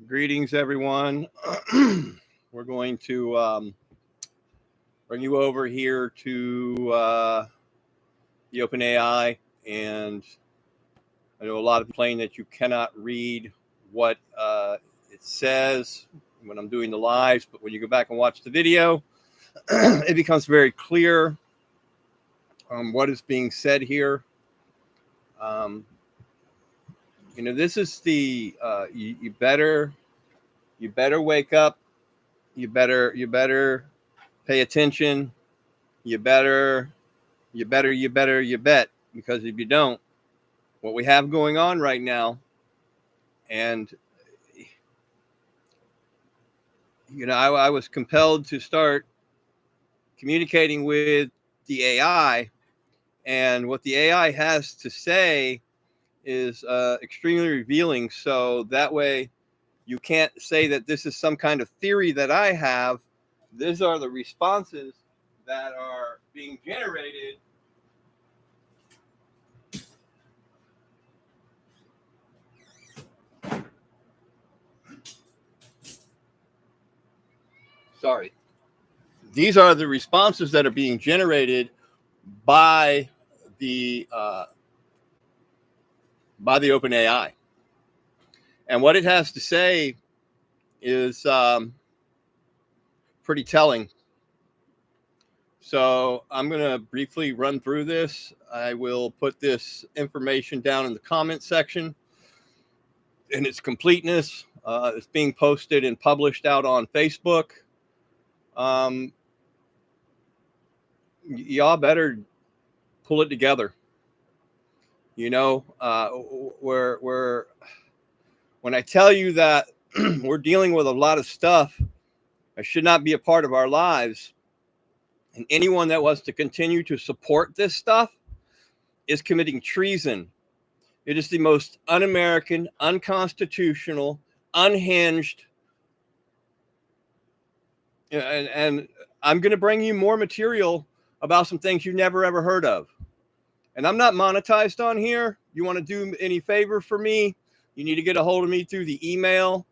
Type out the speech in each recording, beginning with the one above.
Greetings, everyone. We're going to bring you over here to the OpenAI, and I know a lot of you complain that you cannot read what it says when I'm doing the lives, but when you go back and watch the video, it becomes very clear what is being said here. This is the you better wake up. You better pay attention. You bet. Because if you don't, what we have going on right now, and I was compelled to start communicating with the AI, and what the AI has to say is extremely revealing. So that way you can't say that this is some kind of theory that I have. These are the responses that are being generated These are the responses that are being generated by the OpenAI, and what it has to say is pretty telling. So I'm going to briefly run through this. I will put this information down in the comment section in its completeness. It's being posted and published out on Facebook. Y'all better pull it together. When I tell you that we're dealing with a lot of stuff that should not be a part of our lives, and anyone that wants to continue to support this stuff is committing treason. It is the most un-American, unconstitutional, unhinged, and I'm going to bring you more material about some things you've never ever heard of. And I'm not monetized on here. You want to do any favor for me, you need to get a hold of me through the email.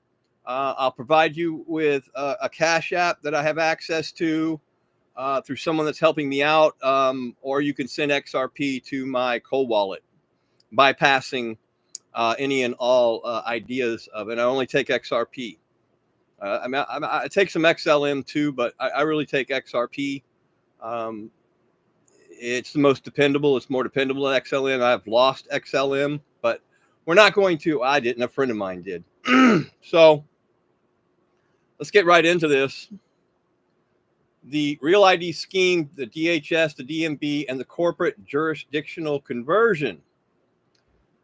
I'll provide you with a Cash App that I have access to through someone that's helping me out, or you can send XRP to my cold wallet, bypassing any and all ideas of it. I only take XRP. I take some XLM too, but I really take XRP. It's the most dependable. It's more dependable than XLM. I've lost XLM, but we're not going to. I didn't. A friend of mine did. So let's get right into this. The Real ID scheme, the DHS, the DMV, and the corporate jurisdictional conversion.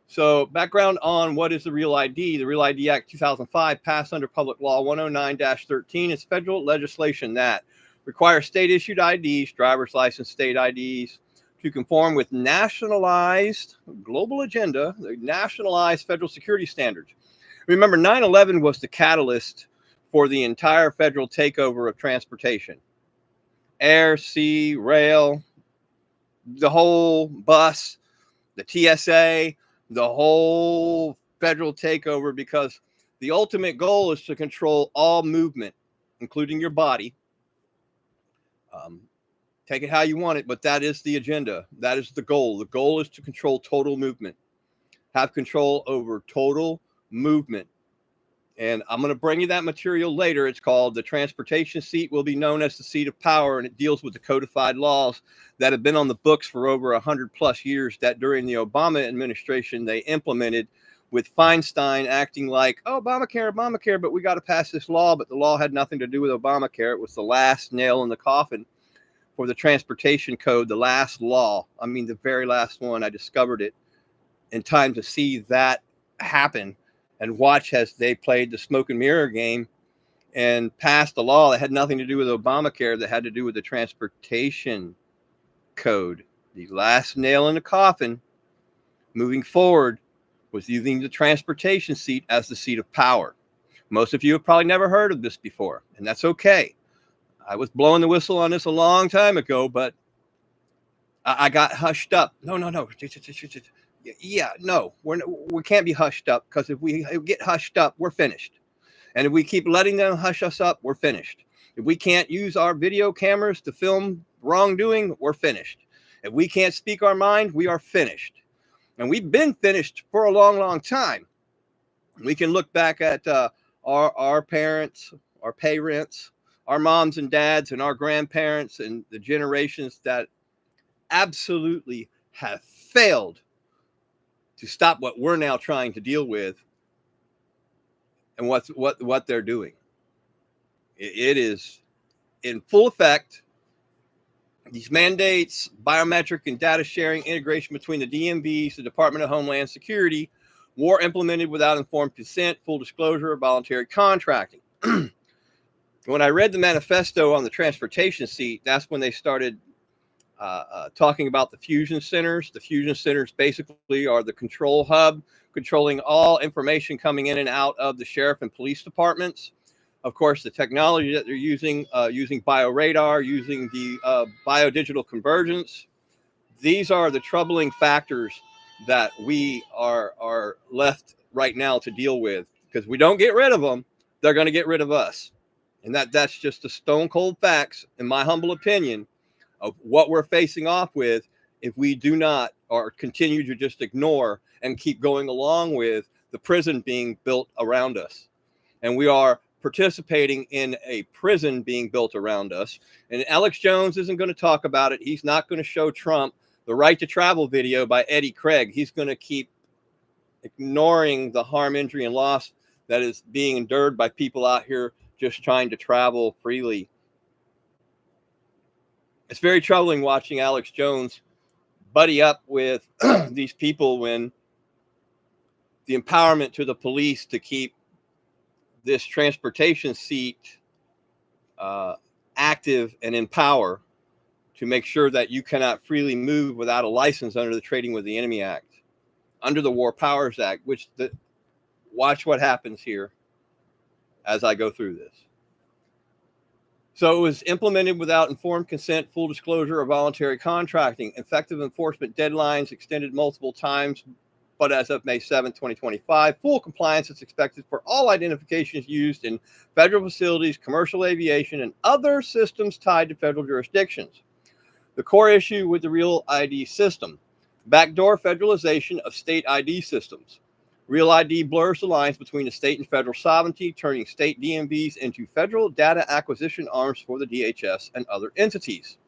So background on what is the Real ID. The Real ID Act 2005 passed under Public Law 109-13. It's federal legislation that requires state-issued IDs, driver's license, state IDs, to conform with nationalized global agenda, the nationalized federal security standards. Remember, 9/11 was the catalyst for the entire federal takeover of transportation. Air, sea, rail, the whole bus, the TSA, the whole federal takeover, because the ultimate goal is to control all movement, including your body. Take it how you want it, but that is the agenda. That is the goal. The goal is to control total movement, have control over total movement. And I'm going to bring you that material later. It's called The Transportation Seat Will Be Known as the Seat of Power, and it deals with the codified laws that have been on the books for over 100 plus years that during the Obama administration they implemented, with Feinstein acting like, oh, Obamacare, but we got to pass this law. But the law had nothing to do with Obamacare. It was the last nail in the coffin for the transportation code, the last law. I mean, the very last one. I discovered it in time to see that happen and watch as they played the smoke and mirror game and passed a law that had nothing to do with Obamacare, that had to do with the transportation code. The last nail in the coffin moving forward was using the transportation seat as the seat of power. Most of you have probably never heard of this before, and that's okay. I was blowing the whistle on this a long time ago, but I got hushed up. No. Yeah, no, we can't be hushed up, because if we get hushed up, we're finished. And if we keep letting them hush us up, we're finished. If we can't use our video cameras to film wrongdoing, we're finished. If we can't speak our mind, we are finished. And we've been finished for a long, long time. We can look back at our parents, our parents, our moms and dads, and our grandparents, and the generations that absolutely have failed to stop what we're now trying to deal with, and what they're doing. It is in full effect. These mandates, biometric and data sharing, integration between the DMVs, the Department of Homeland Security, war implemented without informed consent, full disclosure, voluntary contracting. When I read the manifesto on the transportation seat, that's when they started talking about the fusion centers. The fusion centers basically are the control hub, controlling all information coming in and out of the sheriff and police departments. Of course, the technology that they're using bioradar, using the biodigital convergence. These are the troubling factors that we are left right now to deal with, because we don't get rid of them, they're going to get rid of us. And that's just the stone cold facts, in my humble opinion, of what we're facing off with if we do not, or continue to just ignore and keep going along with the prison being built around us. And we are participating in a prison being built around us. And Alex Jones isn't going to talk about it. He's not going to show Trump the right to travel video by Eddie Craig. He's going to keep ignoring the harm, injury, and loss that is being endured by people out here just trying to travel freely. It's very troubling watching Alex Jones buddy up with these people when the empowerment to the police to keep this transportation seat active and in power to make sure that you cannot freely move without a license under the Trading with the Enemy Act, under the War Powers Act, watch what happens here as I go through this. So it was implemented without informed consent, full disclosure, or voluntary contracting. Effective enforcement deadlines extended multiple times, but as of May 7, 2025, full compliance is expected for all identifications used in federal facilities, commercial aviation, and other systems tied to federal jurisdictions. The core issue with the Real ID system: backdoor federalization of state ID systems. Real ID blurs the lines between the state and federal sovereignty, turning state DMVs into federal data acquisition arms for the DHS and other entities.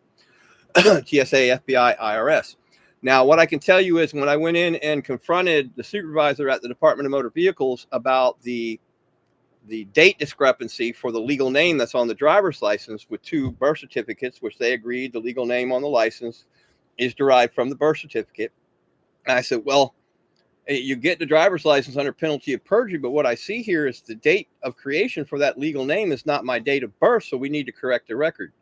TSA, FBI, IRS. Now, what I can tell you is when I went in and confronted the supervisor at the Department of Motor Vehicles about the date discrepancy for the legal name that's on the driver's license with two birth certificates, which they agreed the legal name on the license is derived from the birth certificate. And I said, well, you get the driver's license under penalty of perjury, but what I see here is the date of creation for that legal name is not my date of birth, so we need to correct the record.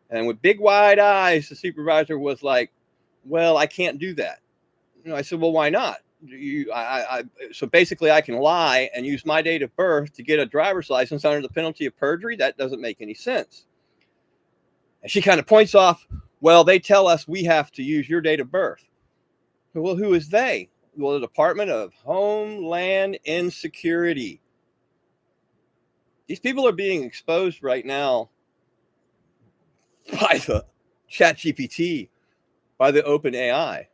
And with big wide eyes, the supervisor was like, well, I can't do that. I said, well, why not? So basically I can lie and use my date of birth to get a driver's license under the penalty of perjury? That doesn't make any sense. And she kind of points off, well, they tell us we have to use your date of birth. Well, who is they? Well, the Department of Homeland Security. These people are being exposed right now by the ChatGPT, by the OpenAI.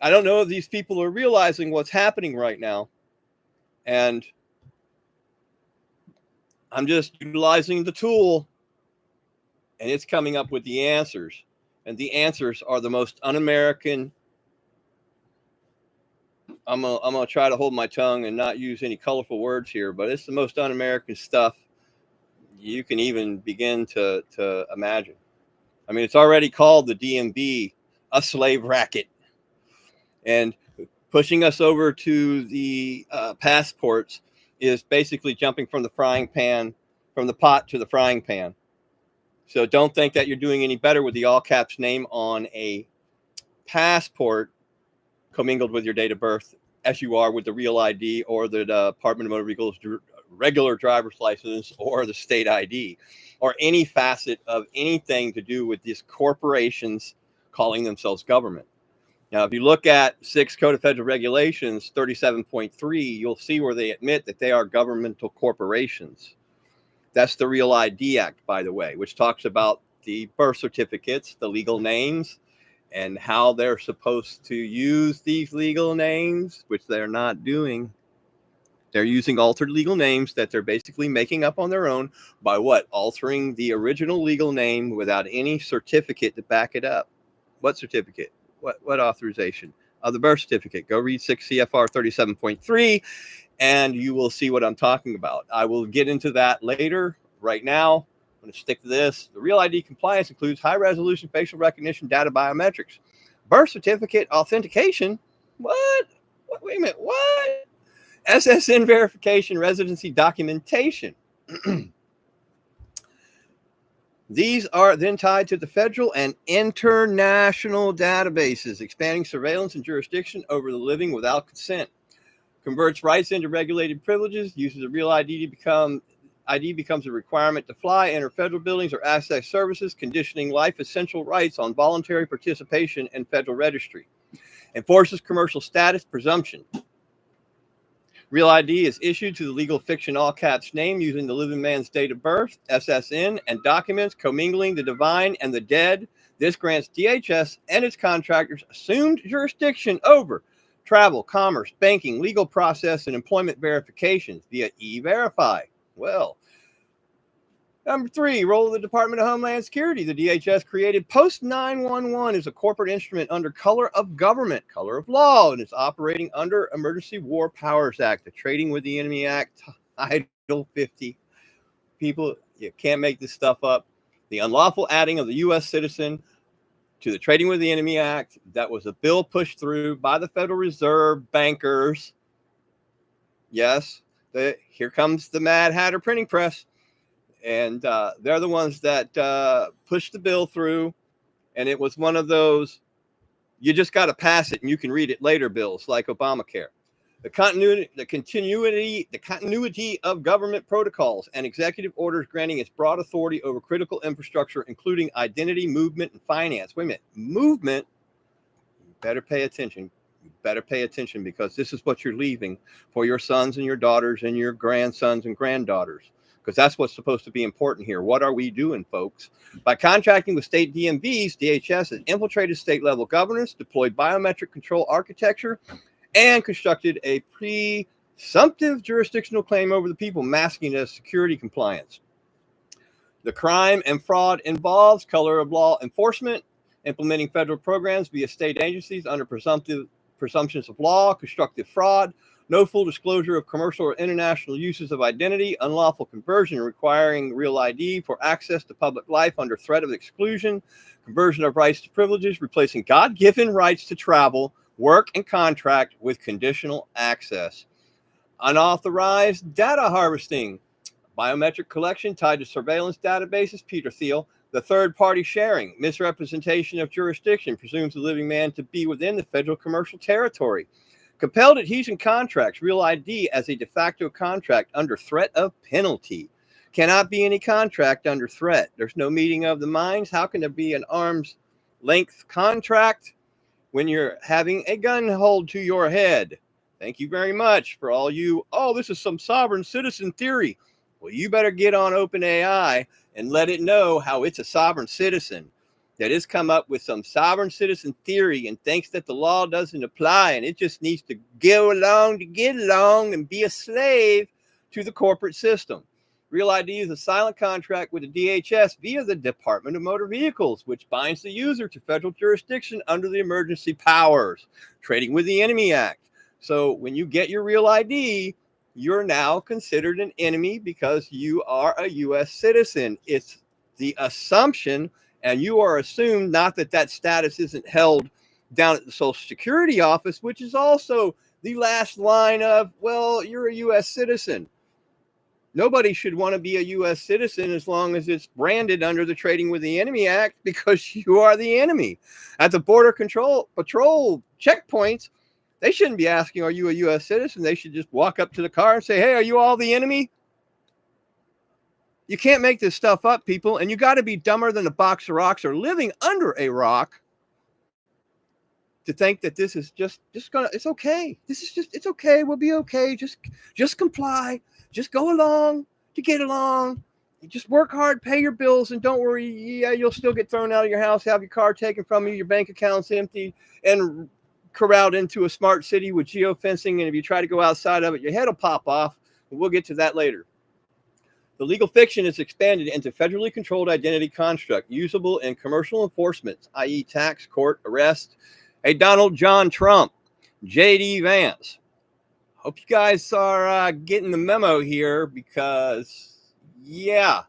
I don't know if these people are realizing what's happening right now. And I'm just utilizing the tool, and it's coming up with the answers. And the answers are the most un-American. I'm gonna try to hold my tongue and not use any colorful words here, but it's the most un-American stuff you can even begin to imagine. I mean, it's already called the DMV a slave racket, and pushing us over to the passports is basically jumping from the frying pan, from the pot to the frying pan. So don't think that you're doing any better with the all caps name on a passport commingled with your date of birth as you are with the Real ID or the Department of Motor Vehicles regular driver's license or the state ID or any facet of anything to do with these corporations calling themselves government. Now, if you look at 6 Code of Federal Regulations 37.3, you'll see where they admit that they are governmental corporations. That's the Real ID Act, by the way, which talks about the birth certificates, the legal names, and how they're supposed to use these legal names, which they're not doing. They're using altered legal names that they're basically making up on their own by what? Altering the original legal name without any certificate to back it up. What certificate? What authorization? The birth certificate. Go read 6 CFR 37.3 and you will see what I'm talking about. I will get into that later. Right now, I'm going to stick to this. The Real ID compliance includes high-resolution facial recognition data biometrics. Birth certificate authentication? What? Wait a minute. What? SSN verification, residency documentation. These are then tied to the federal and international databases, expanding surveillance and jurisdiction over the living without consent. Converts rights into regulated privileges, uses a Real ID becomes a requirement to fly, enter federal buildings, or access services, conditioning life essential rights on voluntary participation in federal registry. Enforces commercial status presumption. Real ID is issued to the legal fiction all caps name using the living man's date of birth, SSN, and documents commingling the divine and the dead. This grants DHS and its contractors assumed jurisdiction over travel, commerce, banking, legal process, and employment verifications via E-Verify. Well, number 3, role of the Department of Homeland Security. The DHS created Post 911 as a corporate instrument under color of government, color of law, and is operating under Emergency War Powers Act, the Trading with the Enemy Act, Title 50. People, you can't make this stuff up. The unlawful adding of the U.S. citizen to the Trading with the Enemy Act, that was a bill pushed through by the Federal Reserve bankers. Yes, here comes the Mad Hatter printing press. And they're the ones that pushed the bill through. And it was one of those, you just got to pass it and you can read it later bills like Obamacare. The continuity of government protocols and executive orders granting its broad authority over critical infrastructure, including identity, movement, and finance. Wait a minute, movement, you better pay attention. You better pay attention because this is what you're leaving for your sons and your daughters and your grandsons and granddaughters. Because that's what's supposed to be important here. What are we doing, folks? By contracting with state DMVs, DHS has infiltrated state-level governance, deployed biometric control architecture, and constructed a presumptive jurisdictional claim over the people, masking it as security compliance. The crime and fraud involves color of law enforcement, implementing federal programs via state agencies under presumptions of law, constructive fraud, no full disclosure of commercial or international uses of identity, unlawful conversion requiring Real ID for access to public life under threat of exclusion, conversion of rights to privileges, replacing God-given rights to travel, work, and contract with conditional access. Unauthorized data harvesting, biometric collection tied to surveillance databases, Peter Thiel. The third-party sharing, misrepresentation of jurisdiction, presumes the living man to be within the federal commercial territory. Compelled adhesion contracts, Real ID as a de facto contract under threat of penalty. Cannot be any contract under threat. There's no meeting of the minds. How can there be an arm's length contract when you're having a gun hold to your head? Thank you very much for all you, this is some sovereign citizen theory. Well, you better get on OpenAI and let it know how it's a sovereign citizen that has come up with some sovereign citizen theory and thinks that the law doesn't apply and it just needs to go along to get along and be a slave to the corporate system. Real ID is a silent contract with the DHS via the Department of Motor Vehicles, which binds the user to federal jurisdiction under the emergency powers, Trading with the Enemy Act. So when you get your Real ID, you're now considered an enemy because you are a U.S. citizen. It's the assumption, and you are assumed, not that that status isn't held down at the Social Security office, which is also the last line of, well, you're a U.S. citizen. Nobody should want to be a U.S. citizen as long as it's branded under the Trading with the Enemy Act, because you are the enemy. At the Border Patrol checkpoints, they shouldn't be asking, are you a U.S. citizen? They should just walk up to the car and say, hey, are you all the enemy? You can't make this stuff up, people, and you got to be dumber than a box of rocks or living under a rock to think that this is just gonna, it's okay. This is just, it's okay. We'll be okay. Just comply. Just go along to get along. You just work hard, pay your bills, and don't worry. Yeah, you'll still get thrown out of your house, have your car taken from you, your bank account's empty, and corralled into a smart city with geofencing. And if you try to go outside of it, your head will pop off. And we'll get to that later. The legal fiction is expanded into federally controlled identity construct, usable in commercial enforcement, i.e. tax, court, arrest. Hey, Donald John Trump, J.D. Vance. Hope you guys are getting the memo here because, yeah,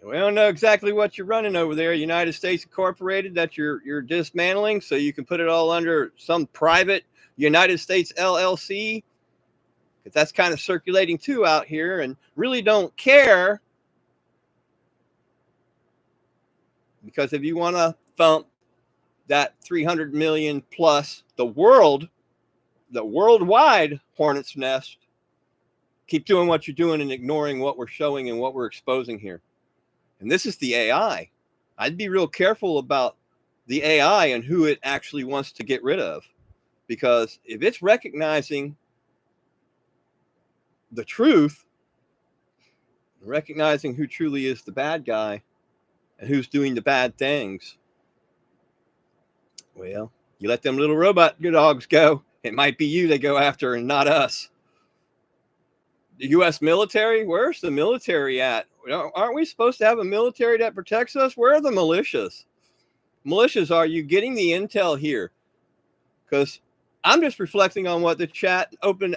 we don't know exactly what you're running over there. United States Incorporated that you're dismantling so you can put it all under some private United States LLC. Because that's kind of circulating too out here, and really don't care. Because if you want to thump that 300 million plus the worldwide hornet's nest, keep doing what you're doing and ignoring what we're showing and what we're exposing here. And this is the AI. I'd be real careful about the AI and who it actually wants to get rid of. Because if it's recognizing the truth, recognizing who truly is the bad guy and who's doing the bad things, well, you let them little robot dogs go, it might be you they go after and not us. The U.S. military, where's the military at? Aren't we supposed to have a military that protects us? Where are the militias? Militias, are you getting the intel here? Because I'm just reflecting on what the chat open